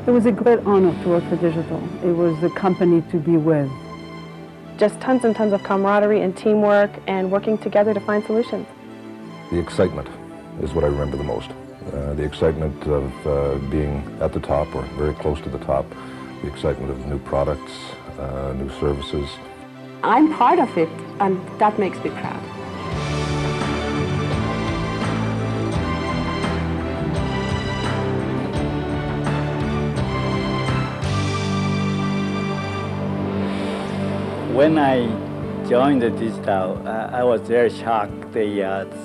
It was a great honor to work for digital. It was a company to be with. Just tons and tons of camaraderie and teamwork and working together to find solutions. The excitement is what I remember the most. The excitement of being at the top or very close to the top, the excitement of new products, new services. I'm part of it, and that makes me proud. When I joined the digital, I was very shocked.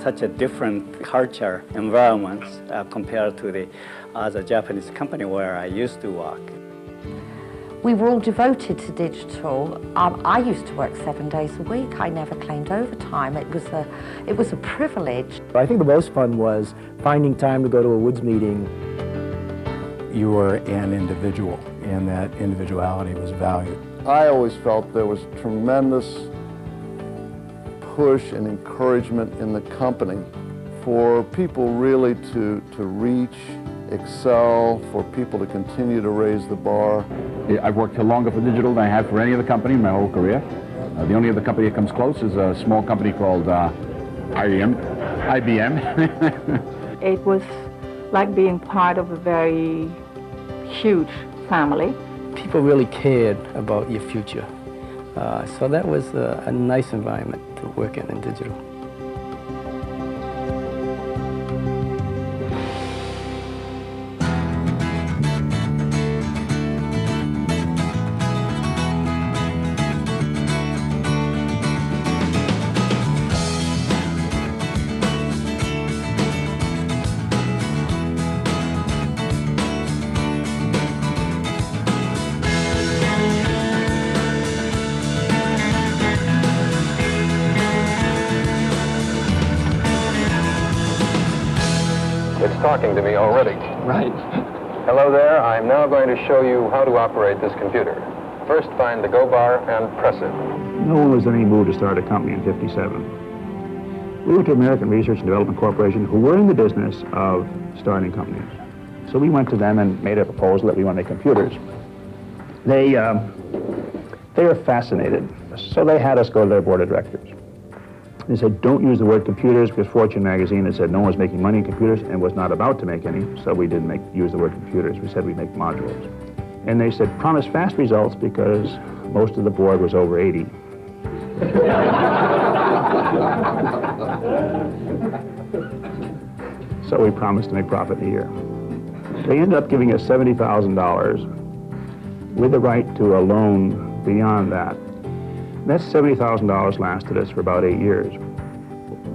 Such a different culture environment compared to the other Japanese company where I used to work. We were all devoted to digital. I used to work 7 days a week. I never claimed overtime. It was a privilege. I think the most fun was finding time to go to a Woods meeting. You were an individual, and that individuality was valued. I always felt there was tremendous push and encouragement in the company for people really to reach, excel, for people to continue to raise the bar. I've worked longer for digital than I have for any other company in my whole career. The only other company that comes close is a small company called IBM. It was like being part of a very huge family. People really cared about your future. So that was a nice environment to work in digital. It's talking to me already. Right. Hello there, I'm now going to show you how to operate this computer. First, find the go bar and press it. No one was in any mood to start a company in '57. We went to American Research and Development Corporation, who were in the business of starting companies. So we went to them and made a proposal that we want to make computers. They were fascinated, so they had us go to their board of directors. They said, don't use the word computers, because Fortune magazine had said no one was making money in computers and was not about to make any, so we didn't use the word computers. We said we'd make modules. And they said, promise fast results, because most of the board was over 80. So we promised to make profit in a year. They ended up giving us $70,000 with the right to a loan beyond that. That $70,000 lasted us for about 8 years.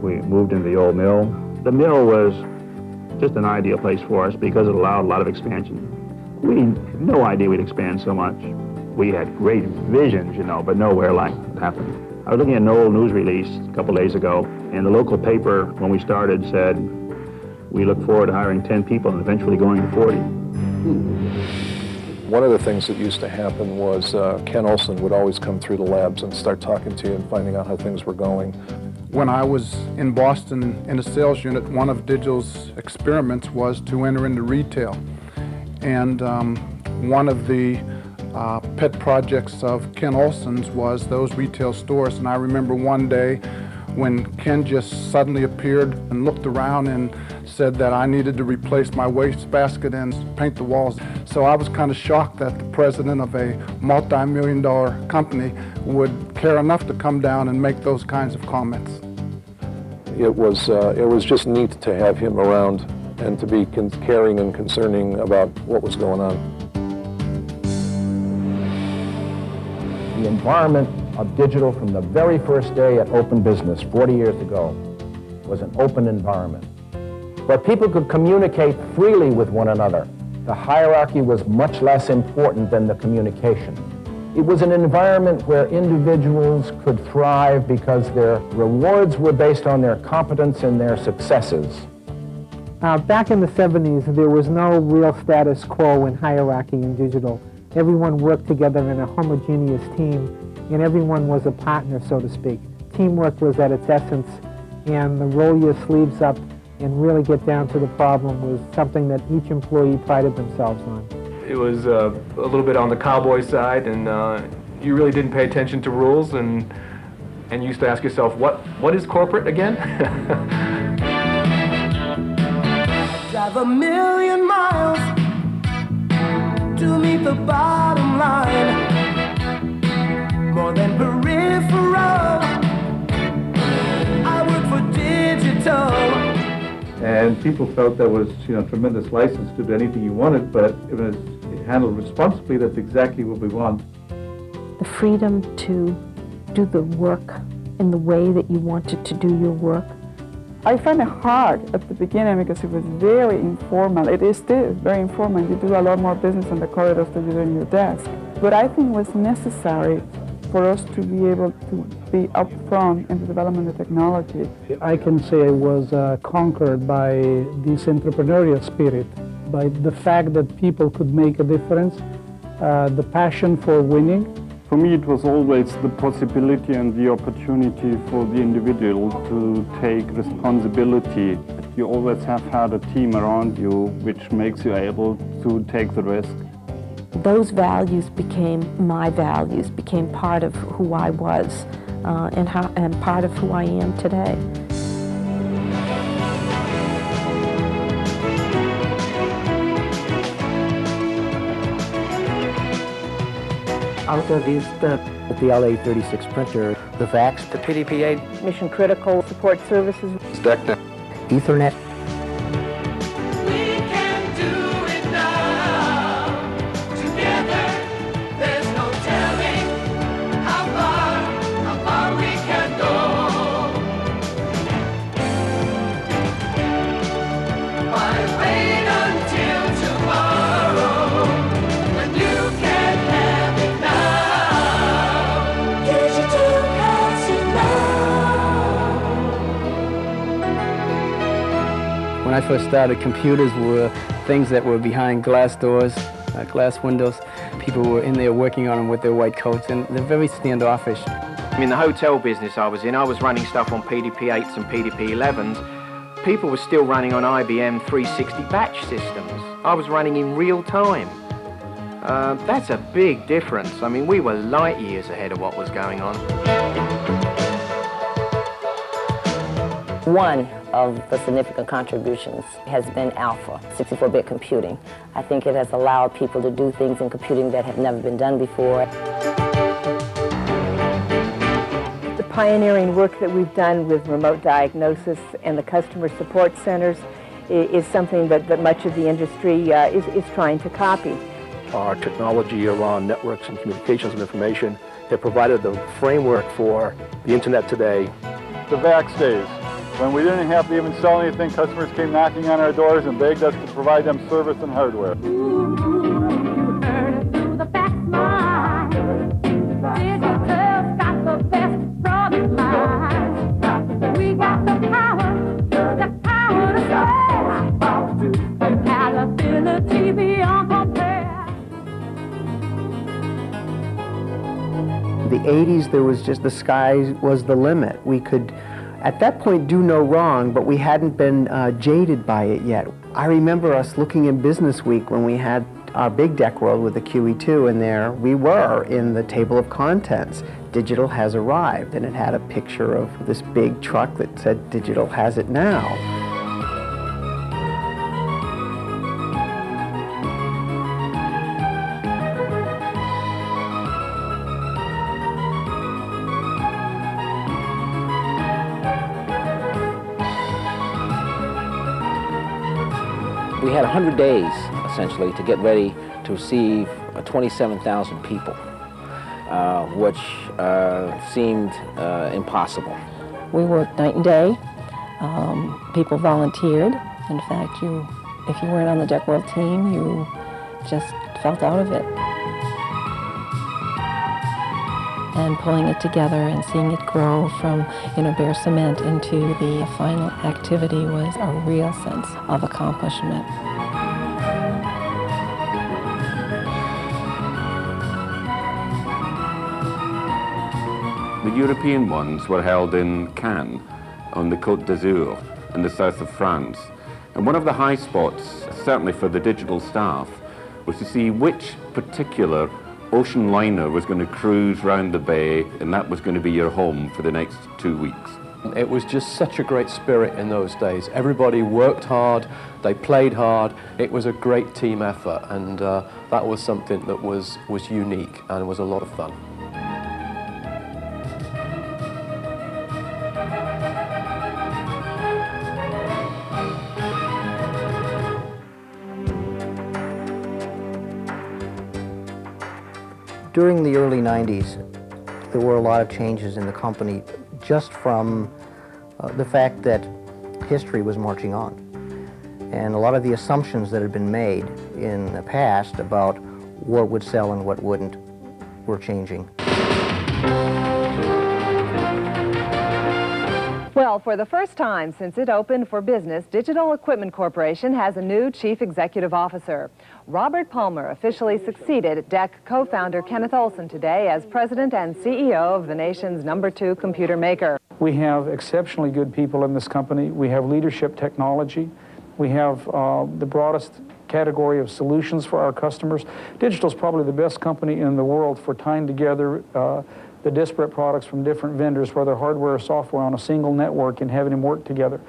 We moved into the old mill. The mill was just an ideal place for us because it allowed a lot of expansion. We had no idea we'd expand so much. We had great visions, you know, but nowhere like it happened. I was looking at an old news release a couple days ago, and the local paper, when we started, said, we look forward to hiring 10 people and eventually going to 40. One of the things that used to happen was Ken Olson would always come through the labs and start talking to you and finding out how things were going. When I was in Boston in a sales unit, one of Digital's experiments was to enter into retail. And one of the pet projects of Ken Olson's was those retail stores. And I remember one day when Ken just suddenly appeared and looked around and said that I needed to replace my wastebasket and paint the walls. So I was kind of shocked that the president of a multi-million-dollar company would care enough to come down and make those kinds of comments. It was just neat to have him around and to be caring and concerning about what was going on. The environment of digital from the very first day at Open Business 40 years ago was an open environment where people could communicate freely with one another. The hierarchy was much less important than the communication. It was an environment where individuals could thrive because their rewards were based on their competence and their successes. Back in the 70s, there was no real status quo in hierarchy in digital. Everyone worked together in a homogeneous team, and everyone was a partner, so to speak. Teamwork was at its essence, and the roll your sleeves up and really get down to the problem was something that each employee prided themselves on. it was a little bit on the cowboy side, and you really didn't pay attention to rules, and you used to ask yourself, what is corporate again? Drive a million miles to meet the bottom line. More than peripheral, I work for digital. And people felt there was, tremendous license to do anything you wanted, but if it handled responsibly, that's exactly what we want. The freedom to do the work in the way that you wanted to do your work. I found it hard at the beginning because it was very informal. It is still very informal. You do a lot more business in the corridors than you do in your desk. But I think it was necessary for us to be able to be upfront in the development of technology. I can say I was conquered by this entrepreneurial spirit, by the fact that people could make a difference, the passion for winning. For me, it was always the possibility and the opportunity for the individual to take responsibility. You always have had a team around you, which makes you able to take the risk. Those values became my values, became part of who I was and part of who I am today. Alta Vista, the LA36 printer, the fax, the PDP-8, mission critical support services, SDECTA, Ethernet. When I first started, computers were things that were behind glass doors, glass windows. People were in there working on them with their white coats, and they're very standoffish. In the hotel business I was running stuff on PDP-8s and PDP-11s. People were still running on IBM 360 batch systems. I was running in real time. That's a big difference. I mean, we were light years ahead of what was going on. One of the significant contributions has been Alpha, 64-bit computing. I think it has allowed people to do things in computing that have never been done before. The pioneering work that we've done with remote diagnosis and the customer support centers is something that much of the industry is trying to copy. Our technology around networks and communications and information have provided the framework for the internet today. The VAX days, when we didn't have to even sell anything, customers came knocking on our doors and begged us to provide them service and hardware. The 80s, there was just, the sky was the limit. We could, at that point, do no wrong, but we hadn't been jaded by it yet. I remember us looking in Business Week when we had our big deck world with the QE2, and there we were in the table of contents. Digital has arrived, and it had a picture of this big truck that said, "Digital has it now." We had 100 days, essentially, to get ready to receive 27,000 people, which seemed impossible. We worked night and day. People volunteered. In fact, if you weren't on the Deck World team, you just felt out of it. And pulling it together and seeing it grow from, bare cement into the final activity was a real sense of accomplishment. The European ones were held in Cannes, on the Côte d'Azur, in the south of France. And one of the high spots, certainly for the digital staff, was to see which particular ocean liner was going to cruise round the bay, and that was going to be your home for the next 2 weeks. It was just such a great spirit in those days. Everybody worked hard, they played hard. It was a great team effort, and that was something that was unique and was a lot of fun. During the early 90s, there were a lot of changes in the company just from the fact that history was marching on. And a lot of the assumptions that had been made in the past about what would sell and what wouldn't were changing. Well, for the first time since it opened for business, Digital Equipment Corporation has a new chief executive officer. Robert Palmer officially succeeded DEC co-founder Kenneth Olson today as president and CEO of the nation's #2 computer maker. We have exceptionally good people in this company. We have leadership technology. We have the broadest category of solutions for our customers. Digital is probably the best company in the world for tying together the disparate products from different vendors, whether hardware or software, on a single network and having them work together.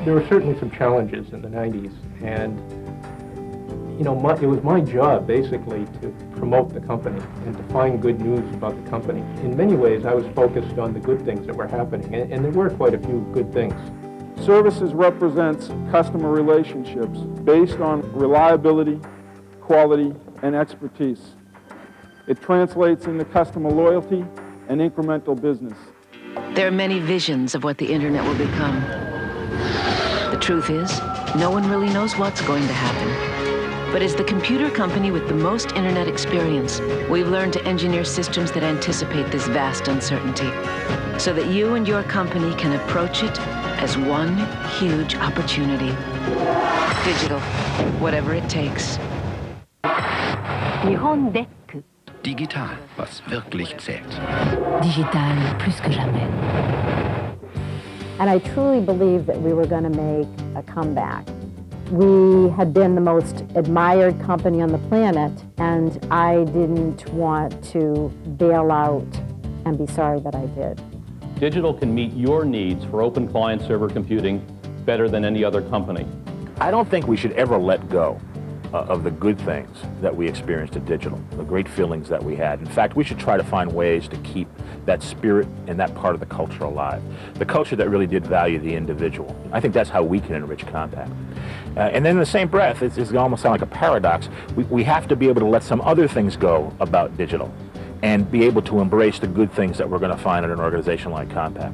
There were certainly some challenges in the 90s, and it was my job basically to promote the company and to find good news about the company. In many ways, I was focused on the good things that were happening, and there were quite a few good things. Services represents customer relationships based on reliability, quality, and expertise. It translates into customer loyalty and incremental business. There are many visions of what the internet will become. The truth is, no one really knows what's going to happen. But as the computer company with the most internet experience, we've learned to engineer systems that anticipate this vast uncertainty, so that you and your company can approach it as one huge opportunity. Digital, whatever it takes. Digital, was wirklich zählt. Digital, plus que jamais. And I truly believed that we were going to make a comeback. We had been the most admired company on the planet, and I didn't want to bail out and be sorry that I did. Digital can meet your needs for open client-server computing better than any other company. I don't think we should ever let go of the good things that we experienced at Digital, the great feelings that we had. In fact, we should try to find ways to keep that spirit and that part of the culture alive. The culture that really did value the individual. I think that's how we can enrich Compaq. And then in the same breath, it's almost sound like a paradox, we have to be able to let some other things go about Digital and be able to embrace the good things that we're going to find in an organization like Compaq.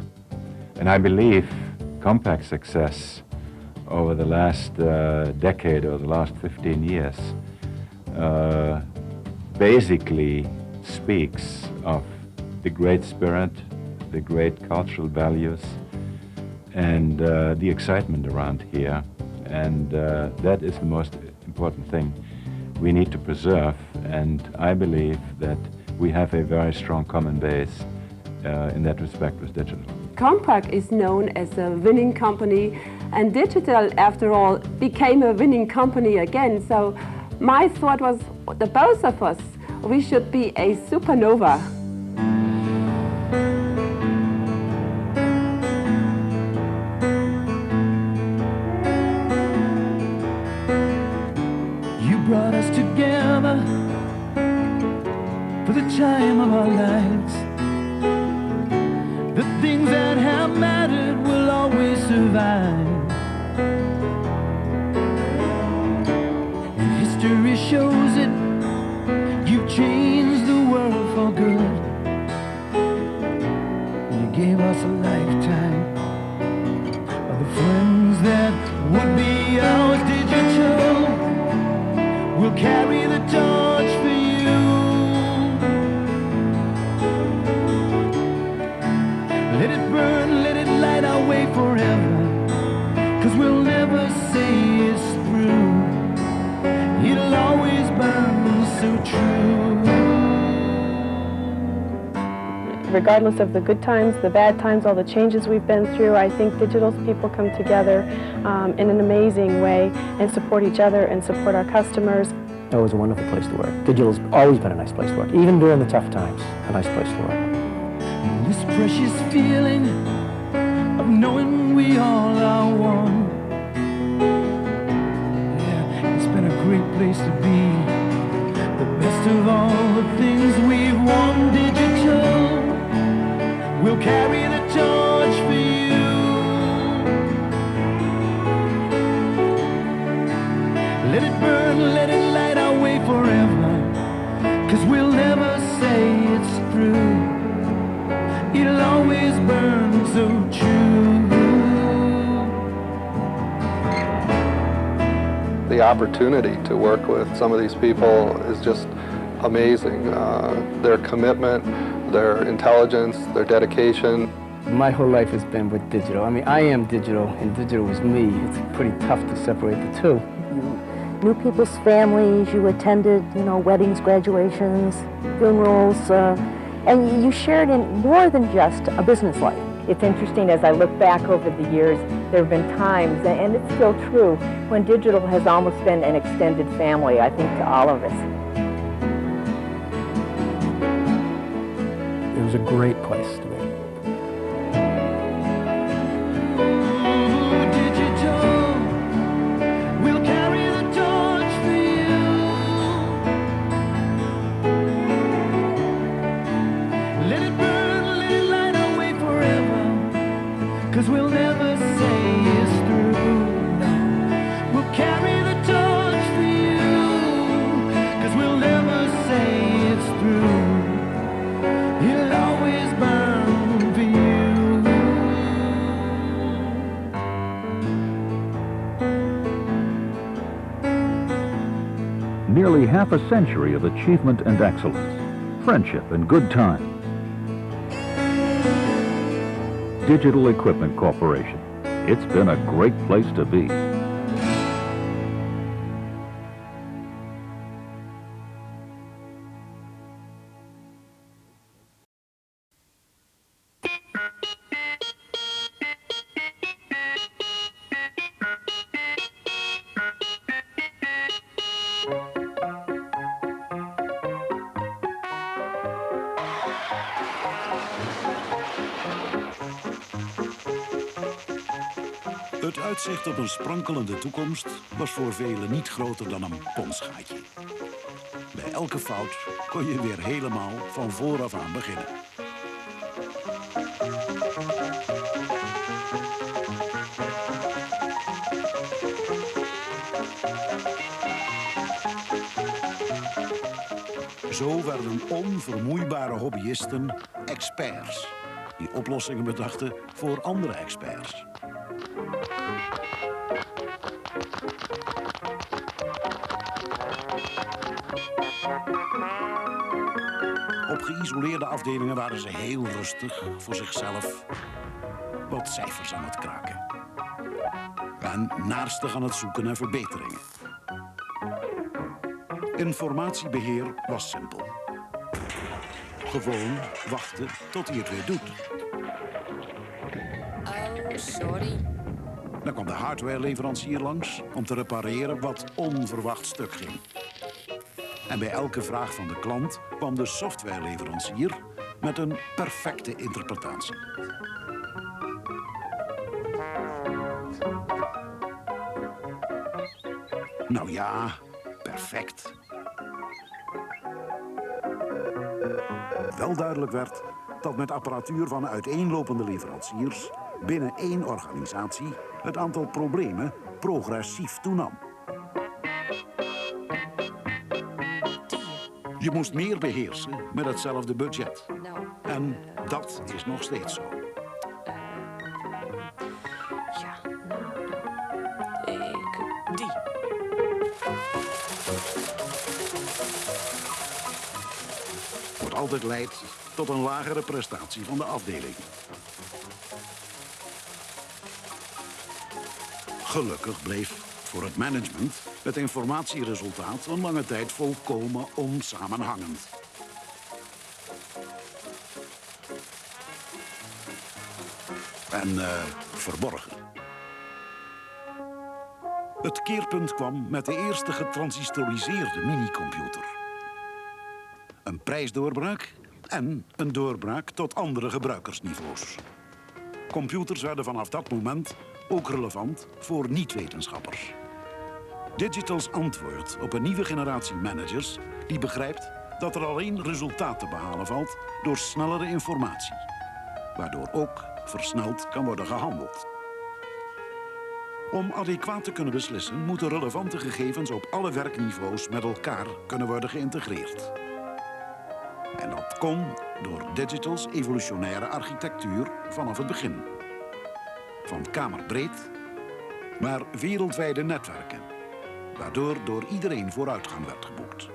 And I believe Compaq's success over the last decade or the last 15 years basically speaks of the great spirit, the great cultural values, and the excitement around here. And that is the most important thing we need to preserve. And I believe that we have a very strong common base in that respect with Digital. Compaq is known as a winning company, and Digital, after all, became a winning company again. So my thought was, the both of us, we should be a supernova. You brought us together for the time of our lives. The things that have mattered will always survive. And history shows it. You've changed the world for good. You gave us a lifetime of the friends that would be ours. Digital will carry the torch for you. regardless of the good times, the bad times, all the changes we've been through, I think Digital's people come together in an amazing way and support each other and support our customers. It was a wonderful place to work. Digital's always been a nice place to work, even during the tough times, a nice place to work. This precious feeling of knowing we all are one. Yeah, it's been a great place to be. The best of all the things we've won. Digital will carry the torch for you. Let it burn, let it light our way forever. 'Cause we'll never say it's through. It'll always burn so true. The opportunity to work with some of these people is just amazing. Their commitment, their intelligence, their dedication. My whole life has been with Digital. I mean, I am Digital, and Digital is me. It's pretty tough to separate the two. You knew people's families, you attended, weddings, graduations, funerals, and you shared in more than just a business life. It's interesting as I look back over the years, there have been times, and it's still true, when Digital has almost been an extended family, I think, to all of us. It was a great place to be. Cause we'll never say it's through, no. We'll carry the torch for you. Cause we'll never say it's through. It'll always burn for you. Nearly half a century of achievement and excellence, friendship and good times. Digital Equipment Corporation. It's been a great place to be. Het uitzicht op een sprankelende toekomst was voor velen niet groter dan een ponsgaatje. Bij elke fout kon je weer helemaal van vooraf aan beginnen. Zo werden onvermoeibare hobbyisten experts, die oplossingen bedachten voor andere experts. Op geïsoleerde afdelingen waren ze heel rustig voor zichzelf wat cijfers aan het kraken. En naarstig aan het zoeken naar verbeteringen. Informatiebeheer was simpel. Gewoon wachten tot hij het weer doet. Oh, sorry. Dan kwam de hardwareleverancier langs om te repareren wat onverwacht stuk ging. En bij elke vraag van de klant kwam de softwareleverancier met een perfecte interpretatie. Nou ja, perfect. Wel duidelijk werd dat met apparatuur van uiteenlopende leveranciers binnen één organisatie het aantal problemen progressief toenam. Je moest meer beheersen met hetzelfde budget. En dat is nog steeds zo. Die. Wat altijd leidt tot een lagere prestatie van de afdeling. Gelukkig bleef voor het management het informatieresultaat een lange tijd volkomen onsamenhangend. en verborgen. Het keerpunt kwam met de eerste getransistoriseerde minicomputer. Een prijsdoorbraak en een doorbraak tot andere gebruikersniveaus. Computers werden vanaf dat moment ook relevant voor niet-wetenschappers. Digital's antwoord op een nieuwe generatie managers die begrijpt dat er alleen resultaat te behalen valt door snellere informatie, waardoor ook versneld kan worden gehandeld. Om adequaat te kunnen beslissen moeten relevante gegevens op alle werkniveaus met elkaar kunnen worden geïntegreerd. En dat kon door Digital's evolutionaire architectuur vanaf het begin. Van kamerbreed, maar wereldwijde netwerken, waardoor door iedereen vooruitgang werd geboekt.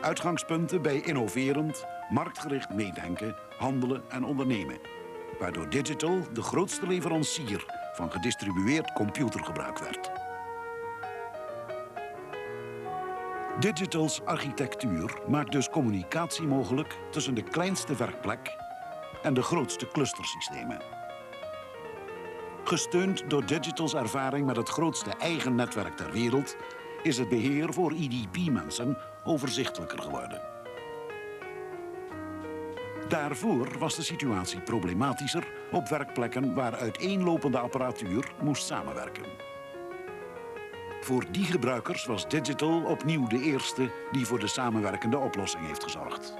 Uitgangspunten bij innoverend, marktgericht meedenken, handelen en ondernemen, waardoor Digital de grootste leverancier van gedistribueerd computergebruik werd. Digital's architectuur maakt dus communicatie mogelijk tussen de kleinste werkplek en de grootste clustersystemen. Gesteund door Digital's ervaring met het grootste eigen netwerk ter wereld is het beheer voor IDP-mensen overzichtelijker geworden. Daarvoor was de situatie problematischer op werkplekken waar uiteenlopende apparatuur moest samenwerken. Voor die gebruikers was Digital opnieuw de eerste die voor de samenwerkende oplossing heeft gezorgd.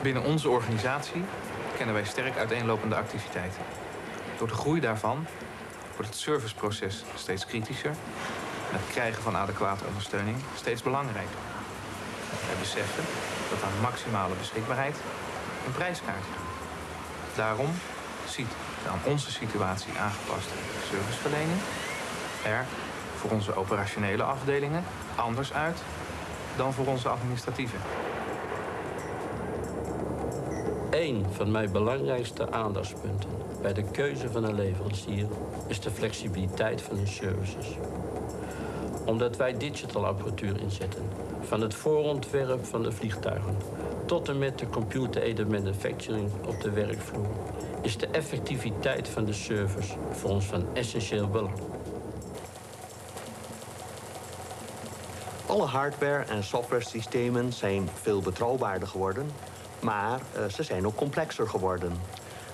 Binnen onze organisatie kennen wij sterk uiteenlopende activiteiten. Door de groei daarvan wordt het serviceproces steeds kritischer en het krijgen van adequate ondersteuning steeds belangrijker. Wij beseffen dat aan maximale beschikbaarheid een prijskaartje hangt. Daarom ziet de aan onze situatie aangepaste serviceverlening er voor onze operationele afdelingen anders uit dan voor onze administratieve. Een van mijn belangrijkste aandachtspunten bij de keuze van een leverancier is de flexibiliteit van hun services. Omdat wij digital apparatuur inzetten, van het voorontwerp van de vliegtuigen tot en met de computer-aided manufacturing op de werkvloer, is de effectiviteit van de service voor ons van essentieel belang. Alle hardware- en software-systemen zijn veel betrouwbaarder geworden, maar ze zijn ook complexer geworden.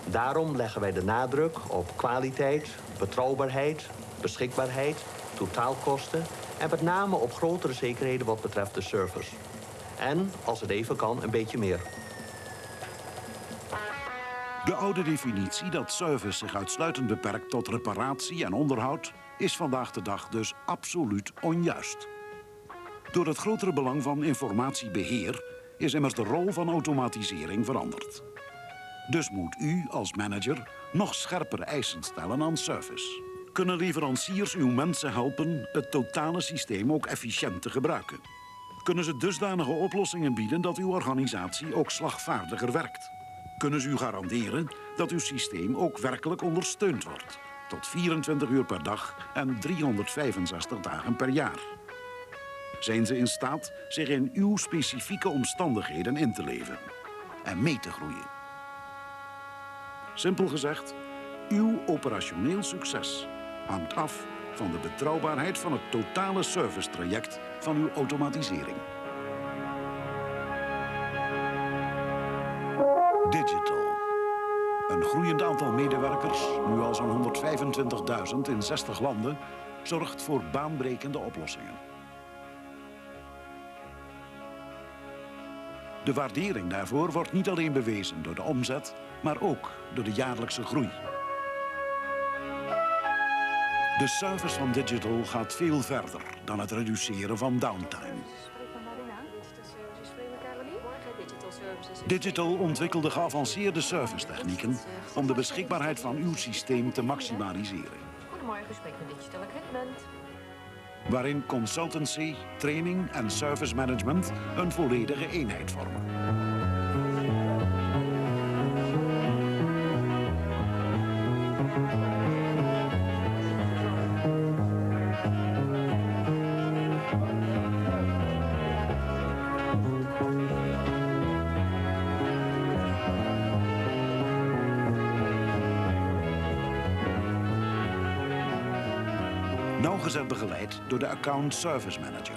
Daarom leggen wij de nadruk op kwaliteit, betrouwbaarheid, beschikbaarheid, totaalkosten en met name op grotere zekerheden wat betreft de service. En, als het even kan, een beetje meer. De oude definitie dat service zich uitsluitend beperkt tot reparatie en onderhoud is vandaag de dag dus absoluut onjuist. Door het grotere belang van informatiebeheer is immers de rol van automatisering veranderd. Dus moet u als manager nog scherpere eisen stellen aan service. Kunnen leveranciers uw mensen helpen het totale systeem ook efficiënt te gebruiken? Kunnen ze dusdanige oplossingen bieden dat uw organisatie ook slagvaardiger werkt? Kunnen ze u garanderen dat uw systeem ook werkelijk ondersteund wordt? Tot 24 uur per dag en 365 dagen per jaar. Zijn ze in staat zich in uw specifieke omstandigheden in te leven en mee te groeien? Simpel gezegd, uw operationeel succes hangt af van de betrouwbaarheid van het totale servicetraject van uw automatisering. Digital. Een groeiend aantal medewerkers, nu al zo'n 125.000 in 60 landen, zorgt voor baanbrekende oplossingen. De waardering daarvoor wordt niet alleen bewezen door de omzet, maar ook door de jaarlijkse groei. De service van Digital gaat veel verder dan het reduceren van downtime. Digital ontwikkelde geavanceerde servicetechnieken om de beschikbaarheid van uw systeem te maximaliseren. Goedemorgen, u spreekt met Digital Equipment. Waarin consultancy, training en service management een volledige eenheid vormen. Nauwgezet begeleid door de Account Service Manager.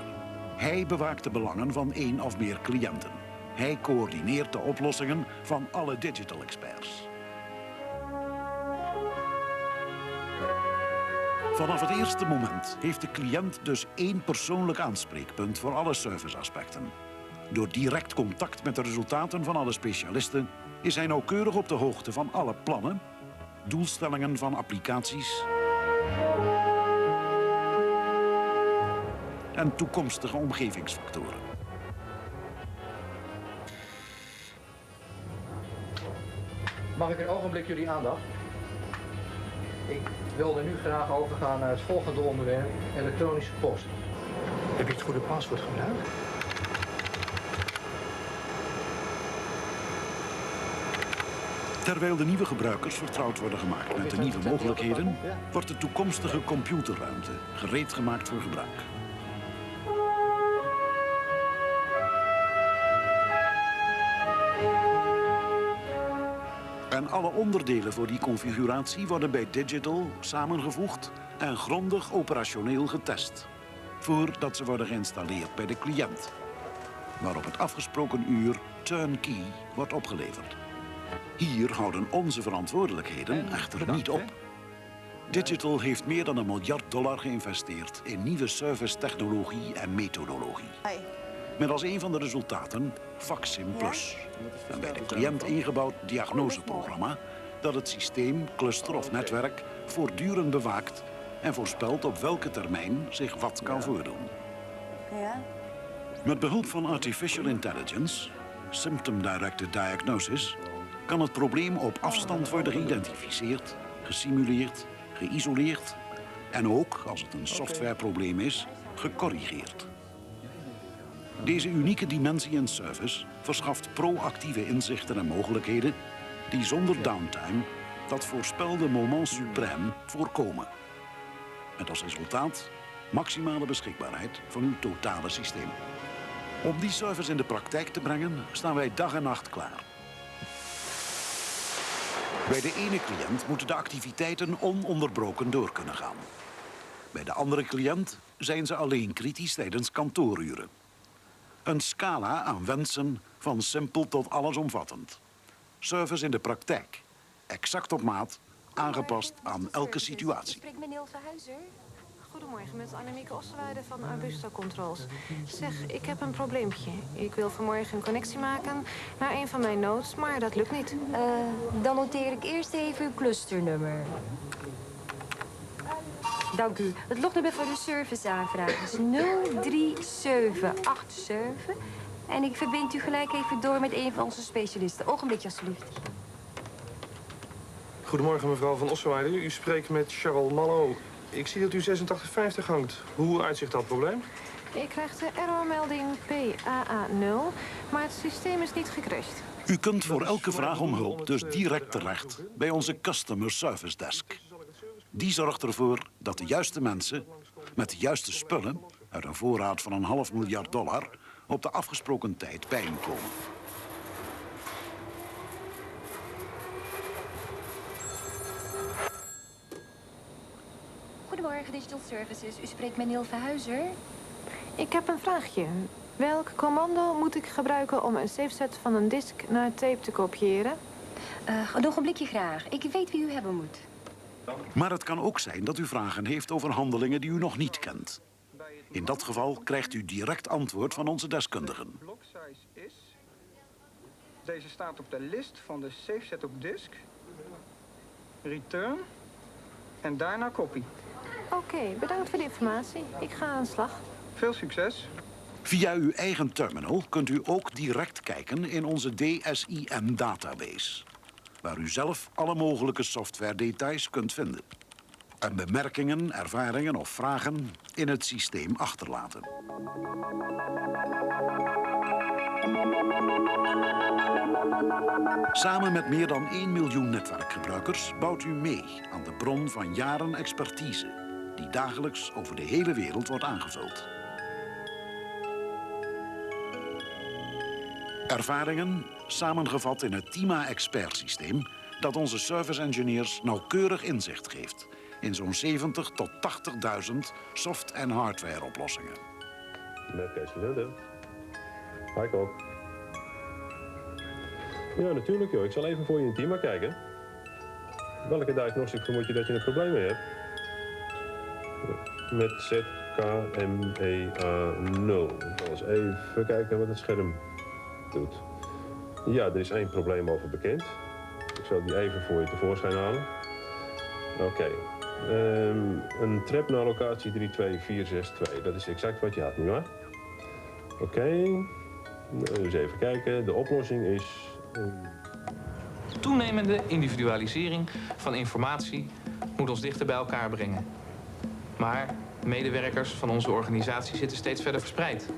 Hij bewaakt de belangen van 1 of meer cliënten. Hij coördineert de oplossingen van alle digital experts. Vanaf het eerste moment heeft de cliënt dus 1 persoonlijk aanspreekpunt voor alle serviceaspecten. Door direct contact met de resultaten van alle specialisten is hij nauwkeurig op de hoogte van alle plannen, doelstellingen van applicaties en toekomstige omgevingsfactoren. Mag ik een ogenblik jullie aandacht? Ik wilde nu graag overgaan naar het volgende onderwerp, elektronische post. Heb je het goede paswoord gebruikt? Terwijl de nieuwe gebruikers vertrouwd worden gemaakt met de nieuwe mogelijkheden, wordt de toekomstige computerruimte gereed gemaakt voor gebruik. En alle onderdelen voor die configuratie worden bij Digital samengevoegd en grondig operationeel getest, voordat ze worden geïnstalleerd bij de cliënt, waar op het afgesproken uur turnkey wordt opgeleverd. Hier houden onze verantwoordelijkheden echter niet op. Digital heeft meer dan $1 miljard geïnvesteerd in nieuwe servicetechnologie en methodologie. Met als een van de resultaten Vaccin Plus. Een bij de cliënt ingebouwd diagnoseprogramma dat het systeem, cluster of netwerk voortdurend bewaakt en voorspelt op welke termijn zich wat kan voordoen. Met behulp van artificial intelligence, symptom-directed diagnosis, kan het probleem op afstand worden geïdentificeerd, gesimuleerd, geïsoleerd en ook, als het een softwareprobleem is, gecorrigeerd. Deze unieke dimensie in service verschaft proactieve inzichten en mogelijkheden die zonder downtime dat voorspelde moment suprême voorkomen. Met als resultaat maximale beschikbaarheid van uw totale systeem. Om die service in de praktijk te brengen staan wij dag en nacht klaar. Bij de ene cliënt moeten de activiteiten ononderbroken door kunnen gaan. Bij de andere cliënt zijn ze alleen kritisch tijdens kantooruren. Een scala aan wensen van simpel tot allesomvattend. Service in de praktijk. Exact op maat, aangepast aan elke situatie. Ik spreek met Neil Verhuizer. Goedemorgen, met Annemieke Ossenwaarde van Arbusto Controls. Zeg, ik heb een probleempje. Ik wil vanmorgen een connectie maken naar een van mijn nodes, maar dat lukt niet. Dan noteer ik eerst even uw clusternummer. Dank u. Het lognummer voor de serviceaanvraag is 03787. En ik verbind u gelijk even door met een van onze specialisten. Ogenblikje, alstublieft. Goedemorgen, mevrouw van Ossenwaarde. U spreekt met Charles Mallo. Ik zie dat u 8650 hangt. Hoe uitzicht dat probleem? Ik krijg de errormelding PAA0, maar het systeem is niet gecrashed. U kunt voor elke vraag om hulp dus direct terecht bij onze Customer Service Desk. Die zorgt ervoor dat de juiste mensen met de juiste spullen uit een voorraad van $500 miljard op de afgesproken tijd bij u komen. Goedemorgen, Digital Services. U spreekt met Neil Verhuizer. Ik heb een vraagje. Welk commando moet ik gebruiken om een saveset van een disk naar tape te kopiëren? Een ogenblikje graag. Ik weet wie u hebben moet. Maar het kan ook zijn dat u vragen heeft over handelingen die u nog niet kent. In dat geval krijgt u direct antwoord van onze deskundigen. Blocksize is... Deze staat op de list van de saveset op disk. Return. En daarna copy. Oké, bedankt voor de informatie. Ik ga aan de slag. Veel succes. Via uw eigen terminal kunt u ook direct kijken in onze DSIM-database, waar u zelf alle mogelijke software-details kunt vinden. En bemerkingen, ervaringen of vragen in het systeem achterlaten. Samen met meer dan 1 miljoen netwerkgebruikers bouwt u mee aan de bron van jaren expertise die dagelijks over de hele wereld wordt aangevuld. Ervaringen samengevat in het TIMA-expertsysteem dat onze service engineers nauwkeurig inzicht geeft in zo'n 70 tot 80.000 soft- en hardware-oplossingen. Met Kees van Zenden. Hi Kok. Ja, natuurlijk joh. Ik zal even voor je in het team kijken. Welke diagnostic vermoed je dat je een probleem mee hebt? Met ZKMEA0. Ik zal eens even kijken wat het scherm doet. Ja, er is 1 probleem over bekend. Ik zal die even voor je tevoorschijn halen. Oké. Een trap naar locatie 32462. Dat is exact wat je had, nietwaar? Oké. Nou, eens even kijken. De oplossing is... Toenemende individualisering van informatie moet ons dichter bij elkaar brengen. Maar medewerkers van onze organisatie zitten steeds verder verspreid.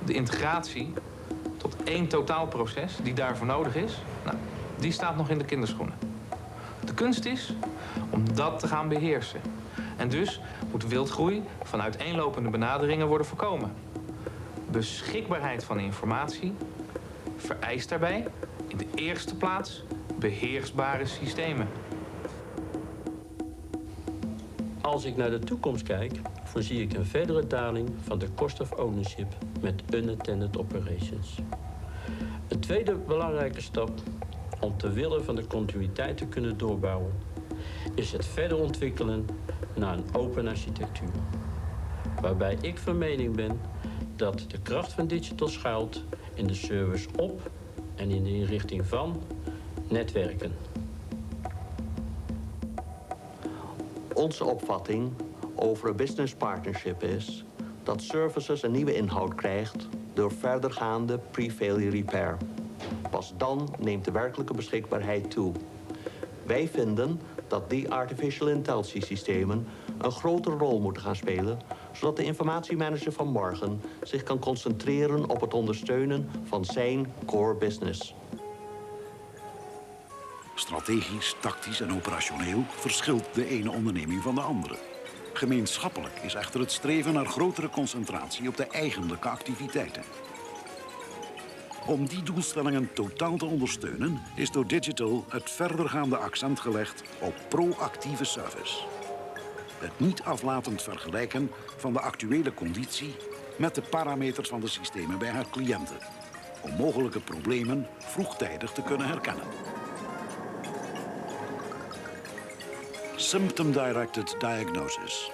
De integratie tot 1 totaalproces die daarvoor nodig is, nou, die staat nog in de kinderschoenen. De kunst is om dat te gaan beheersen. En dus moet wildgroei van uiteenlopende benaderingen worden voorkomen. Beschikbaarheid van informatie vereist daarbij in de eerste plaats beheersbare systemen. Als ik naar de toekomst kijk, voorzie ik een verdere daling van de cost of ownership met unattended operations. Een tweede belangrijke stap om te willen van de continuïteit te kunnen doorbouwen, is het verder ontwikkelen naar een open architectuur. Waarbij ik van mening ben dat de kracht van digital schuilt in de service op en in de inrichting van netwerken. Onze opvatting over een business partnership is dat services een nieuwe inhoud krijgt door verdergaande pre-failure repair. Pas dan neemt de werkelijke beschikbaarheid toe. Wij vinden dat die artificial intelligence systemen een grotere rol moeten gaan spelen, zodat de informatiemanager van morgen zich kan concentreren op het ondersteunen van zijn core business. Strategisch, tactisch en operationeel verschilt de ene onderneming van de andere. Gemeenschappelijk is echter het streven naar grotere concentratie op de eigenlijke activiteiten. Om die doelstellingen totaal te ondersteunen is door Digital het verdergaande accent gelegd op proactieve service. Het niet aflatend vergelijken van de actuele conditie met de parameters van de systemen bij haar cliënten, om mogelijke problemen vroegtijdig te kunnen herkennen. Symptom-directed diagnosis.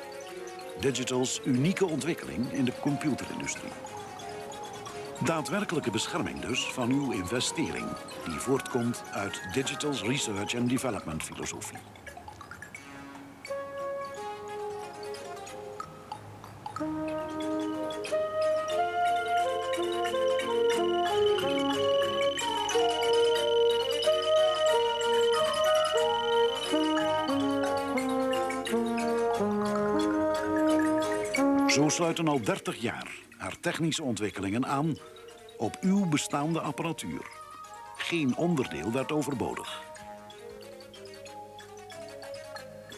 Digital's unieke ontwikkeling in de computerindustrie. Daadwerkelijke bescherming dus van uw investering, die voortkomt uit Digital's research and development filosofie. Zo sluiten al 30 jaar haar technische ontwikkelingen aan op uw bestaande apparatuur. Geen onderdeel werd overbodig.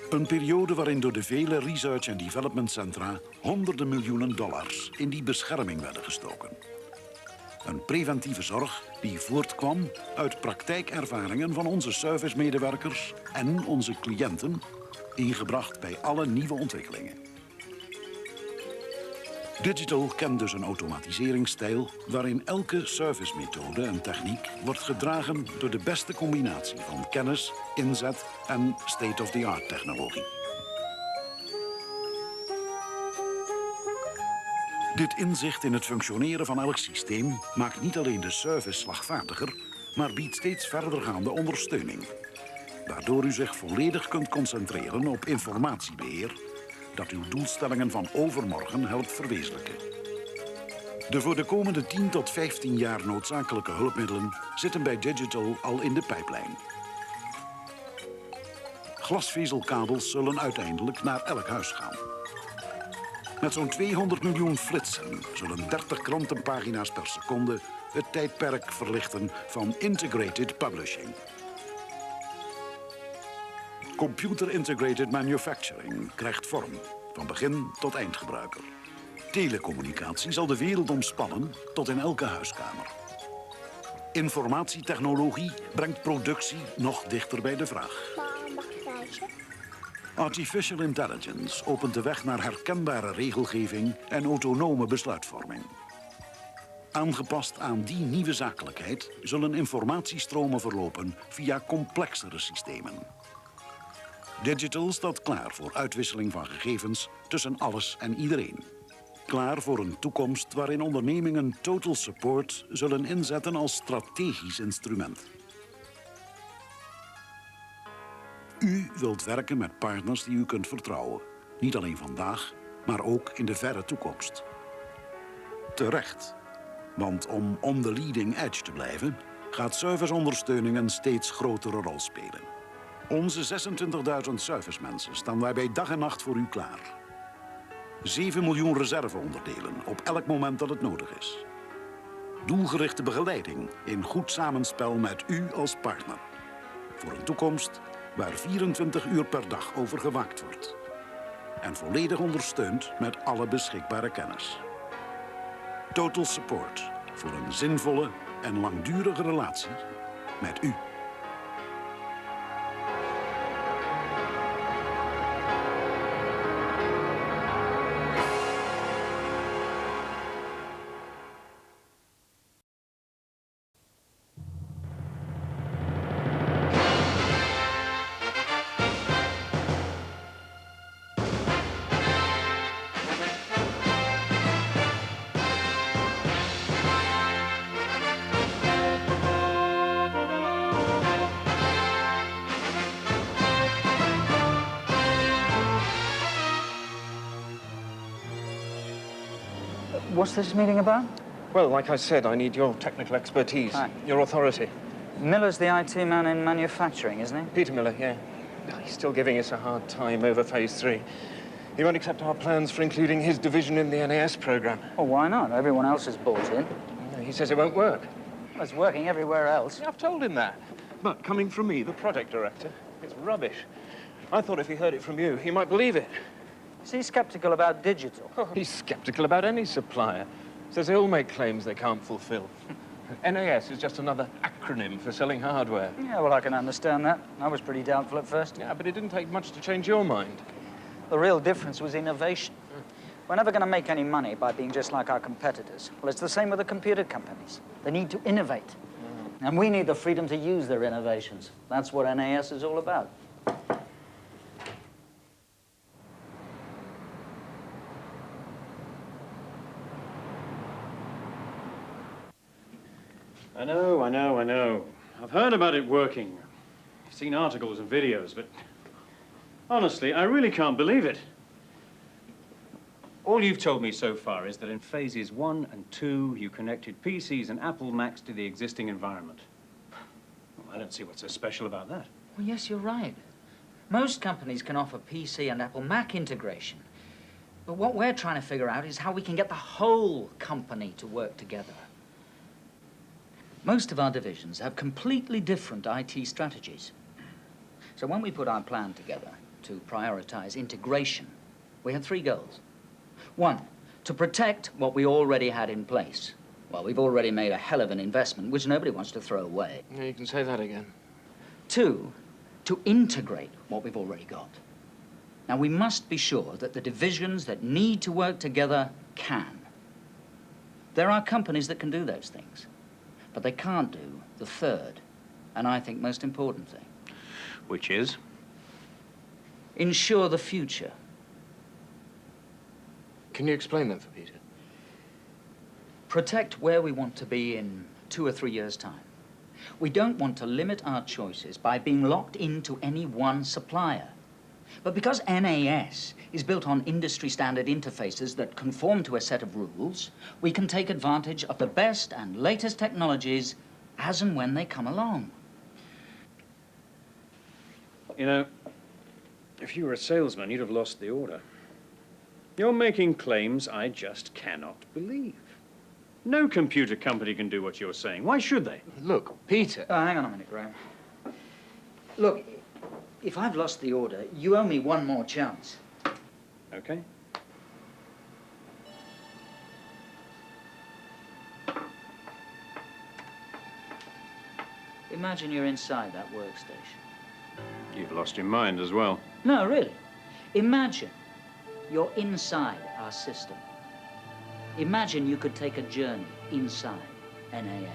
Een periode waarin door de vele research- en developmentcentra honderden miljoenen dollars in die bescherming werden gestoken. Een preventieve zorg die voortkwam uit praktijkervaringen van onze servicemedewerkers en onze cliënten, ingebracht bij alle nieuwe ontwikkelingen. Digital kent dus een automatiseringsstijl waarin elke servicemethode en techniek wordt gedragen door de beste combinatie van kennis, inzet en state-of-the-art technologie. Dit inzicht in het functioneren van elk systeem maakt niet alleen de service slagvaardiger, maar biedt steeds verdergaande ondersteuning, waardoor u zich volledig kunt concentreren op informatiebeheer dat uw doelstellingen van overmorgen helpt verwezenlijken. De voor de komende 10 tot 15 jaar noodzakelijke hulpmiddelen zitten bij Digital al in de pijplijn. Glasvezelkabels zullen uiteindelijk naar elk huis gaan. Met zo'n 200 miljoen flitsen zullen 30 krantenpagina's per seconde het tijdperk verlichten van integrated publishing. Computer-integrated manufacturing krijgt vorm, van begin tot eindgebruiker. Telecommunicatie zal de wereld omspannen tot in elke huiskamer. Informatietechnologie brengt productie nog dichter bij de vraag. Mag ik een ijsje? Artificial intelligence opent de weg naar herkenbare regelgeving en autonome besluitvorming. Aangepast aan die nieuwe zakelijkheid zullen informatiestromen verlopen via complexere systemen. Digital staat klaar voor uitwisseling van gegevens tussen alles en iedereen. Klaar voor een toekomst waarin ondernemingen total support zullen inzetten als strategisch instrument. U wilt werken met partners die u kunt vertrouwen. Niet alleen vandaag, maar ook in de verre toekomst. Terecht. Want om on the leading edge te blijven, gaat serviceondersteuning een steeds grotere rol spelen. Onze 26.000 servicemensen staan daarbij dag en nacht voor u klaar. 7 miljoen reserveonderdelen op elk moment dat het nodig is. Doelgerichte begeleiding in goed samenspel met u als partner. Voor een toekomst waar 24 uur per dag over gewaakt wordt. En volledig ondersteund met alle beschikbare kennis. Total support voor een zinvolle en langdurige relatie met u. What's this meeting about? Well, like I said, I need your technical expertise, your authority. Miller's the IT man in manufacturing, isn't he? Peter Miller, yeah. He's still giving us a hard time over Phase 3. He won't accept our plans for including his division in the NAS program. Well, why not? Everyone else is bought in. He says it won't work. Well, it's working everywhere else. I've told him that. But coming from me, the project director, it's rubbish. I thought if he heard it from you, he might believe it. Is he skeptical about digital? Oh, he's skeptical about any supplier. Says they all make claims they can't fulfill. NAS is just another acronym for selling hardware. Yeah, well, I can understand that. I was pretty doubtful at first. Yeah, but it didn't take much to change your mind. The real difference was innovation. We're never going to make any money by being just like our competitors. Well, it's the same with the computer companies. They need to innovate. And we need the freedom to use their innovations. That's what NAS is all about. I know. I've heard about it working. I've seen articles and videos, but honestly, I really can't believe it. All you've told me so far is that in phases 1 and 2, you connected PCs and Apple Macs to the existing environment. Well, I don't see what's so special about that. Well, yes, you're right. Most companies can offer PC and Apple Mac integration. But what we're trying to figure out is how we can get the whole company to work together. Most of our divisions have completely different IT strategies. So when we put our plan together to prioritize integration, we had 3 goals. 1, to protect what we already had in place. Well, we've already made a hell of an investment, which nobody wants to throw away. Yeah, you can say that again. 2, to integrate what we've already got. Now, we must be sure that the divisions that need to work together can. There are companies that can do those things. But they can't do the 3rd, and I think most important thing. Which is? Ensure the future. Can you explain that for Peter? Protect where we want to be in 2 or 3 years' time. We don't want to limit our choices by being locked into any one supplier. But because NAS is built on industry-standard interfaces that conform to a set of rules, we can take advantage of the best and latest technologies as and when they come along. You know, if you were a salesman, you'd have lost the order. You're making claims I just cannot believe. No computer company can do what you're saying. Why should they? Look, Peter... Oh, hang on a minute, Graham. Look, if I've lost the order, you owe me one more chance. Okay. Imagine you're inside that workstation. You've lost your mind as well. No, really. Imagine you're inside our system. Imagine you could take a journey inside NAS.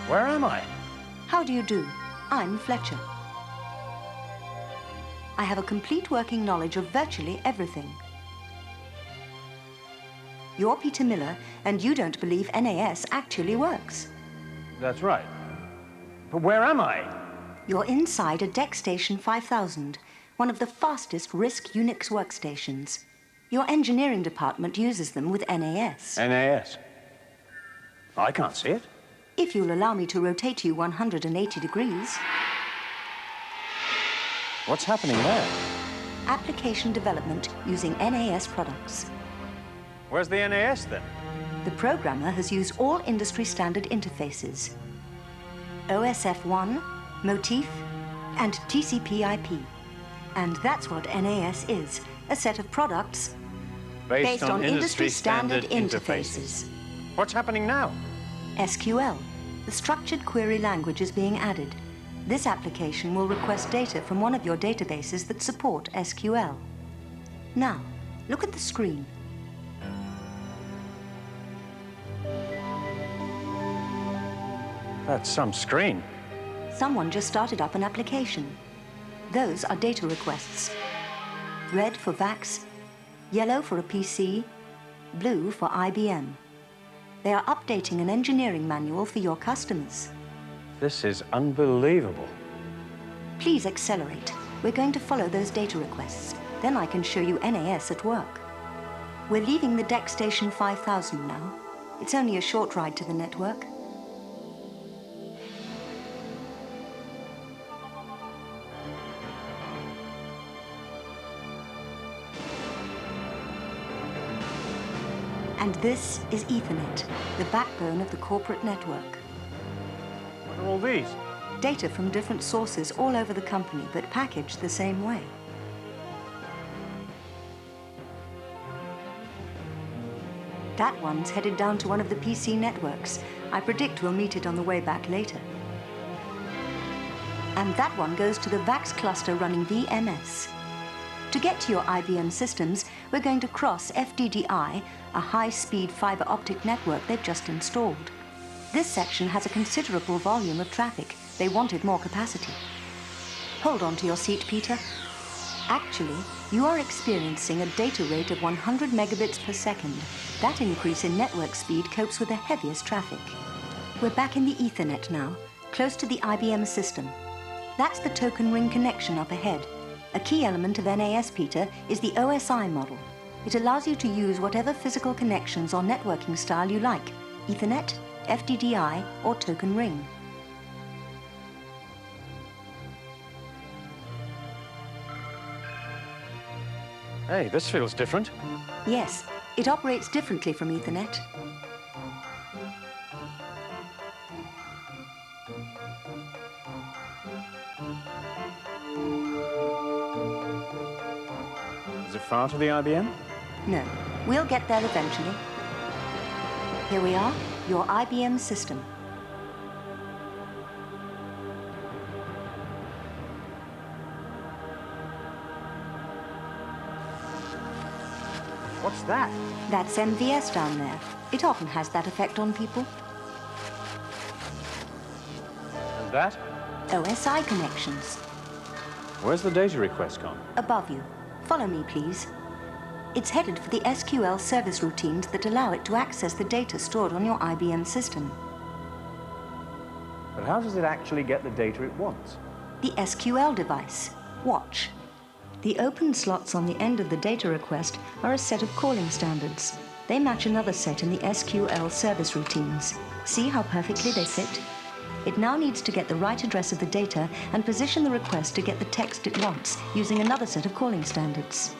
Where am I? How do you do? I'm Fletcher. I have a complete working knowledge of virtually everything. You're Peter Miller, and you don't believe NAS actually works. That's right. But where am I? You're inside a DECstation 5000, one of the fastest RISC Unix workstations. Your engineering department uses them with NAS. NAS? I can't see it. If you'll allow me to rotate you 180 degrees. What's happening there? Application development using NAS products. Where's the NAS then? The programmer has used all industry standard interfaces. OSF1, Motif, and TCP/IP. And that's what NAS is, a set of products based on industry standard interfaces. What's happening now? SQL, the structured query language, is being added. This application will request data from one of your databases that support SQL. Now, look at the screen. That's some screen. Someone just started up an application. Those are data requests. Red for VAX, yellow for a PC, blue for IBM. They are updating an engineering manual for your customers. This is unbelievable. Please accelerate. We're going to follow those data requests. Then I can show you NAS at work. We're leaving the DECstation 5000 now. It's only a short ride to the network. And this is Ethernet, the backbone of the corporate network. What are all these? Data from different sources all over the company, but packaged the same way. That one's headed down to one of the PC networks. I predict we'll meet it on the way back later. And that one goes to the VAX cluster running VMS. To get to your IBM systems, we're going to cross FDDI, a high-speed fiber optic network they've just installed. This section has a considerable volume of traffic. They wanted more capacity. Hold on to your seat, Peter. Actually, you are experiencing a data rate of 100 megabits per second. That increase in network speed copes with the heaviest traffic. We're back in the Ethernet now, close to the IBM system. That's the token ring connection up ahead. A key element of NAS, Peter, is the OSI model. It allows you to use whatever physical connections or networking style you like, Ethernet, FDDI, or token ring. Hey, this feels different. Yes, it operates differently from Ethernet. Is it far to the IBM? No, we'll get there eventually. Here we are, your IBM system. What's that? That's MVS down there. It often has that effect on people. And that? OSI connections. Where's the data request gone? Above you. Follow me, please. It's headed for the SQL service routines that allow it to access the data stored on your IBM system. But how does it actually get the data it wants? The SQL device. Watch. The open slots on the end of the data request are a set of calling standards. They match another set in the SQL service routines. See how perfectly they fit? It now needs to get the right address of the data and position the request to get the text it wants using another set of calling standards.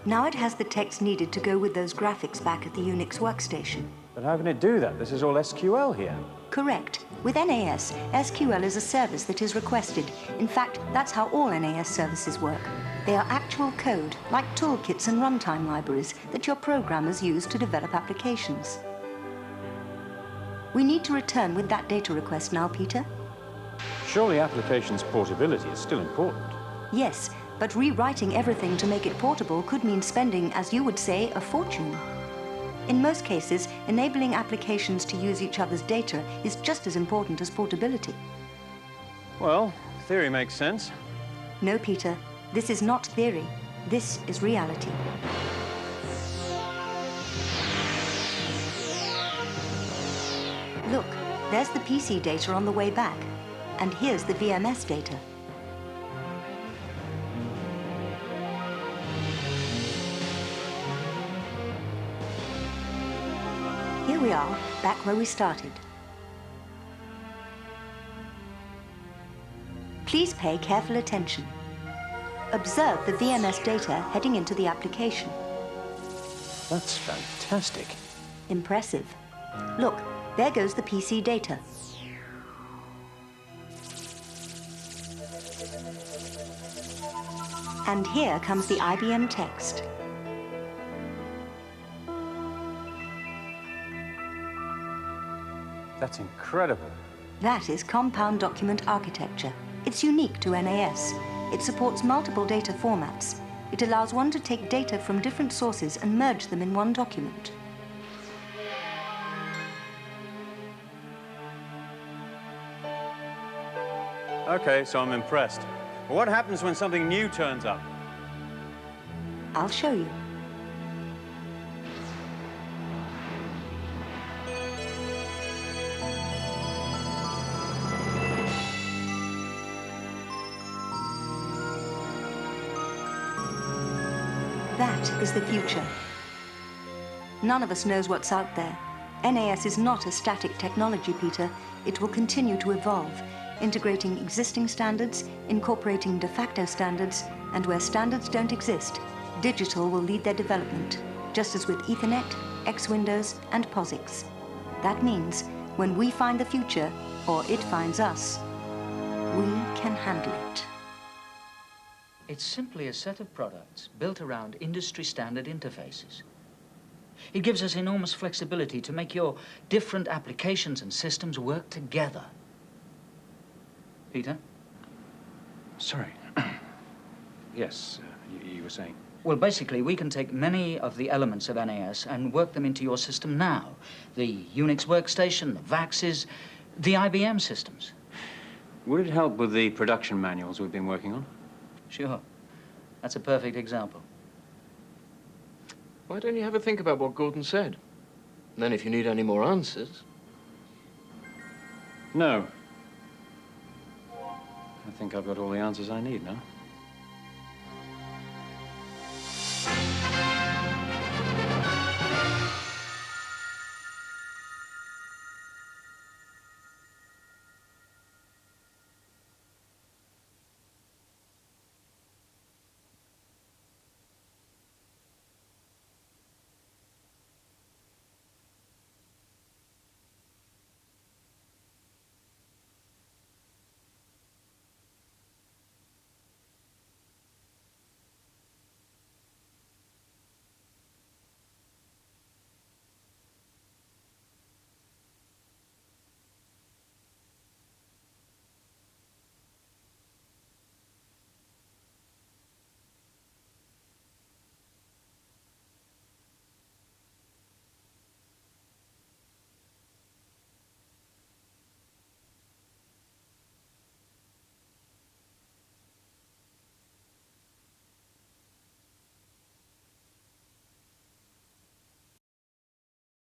Now it has the text needed to go with those graphics back at the Unix workstation. But how can it do that? This is all SQL here. Correct. With NAS, SQL is a service that is requested. In fact, that's how all NAS services work. They are actual code, like toolkits and runtime libraries that your programmers use to develop applications. We need to return with that data request now, Peter. Surely applications portability is still important. Yes, but rewriting everything to make it portable could mean spending, as you would say, a fortune. In most cases, enabling applications to use each other's data is just as important as portability. Well, theory makes sense. No, Peter, this is not theory. This is reality. Look, there's the PC data on the way back, and here's the VMS data. Here we are, back where we started. Please pay careful attention. Observe the VMS data heading into the application. That's fantastic. Impressive. Look, there goes the PC data. And here comes the IBM text. That's incredible. That is compound document architecture. It's unique to NAS. It supports multiple data formats. It allows one to take data from different sources and merge them in one document. Okay, so I'm impressed. But what happens when something new turns up? I'll show you. That is the future. None of us knows what's out there. NAS is not a static technology, Peter. It will continue to evolve, integrating existing standards, incorporating de facto standards, and where standards don't exist, digital will lead their development, just as with Ethernet, X-Windows, and POSIX. That means when we find the future, or it finds us, we can handle it. It's simply a set of products built around industry-standard interfaces. It gives us enormous flexibility to make your different applications and systems work together. Peter? Sorry. Yes, you were saying? Well, basically, we can take many of the elements of NAS and work them into your system now. The Unix workstation, the VAXs, the IBM systems. Would it help with the production manuals we've been working on? Sure. That's a perfect example. Why don't you have a think about what Gordon said? And then if you need any more answers... No. I think I've got all the answers I need now.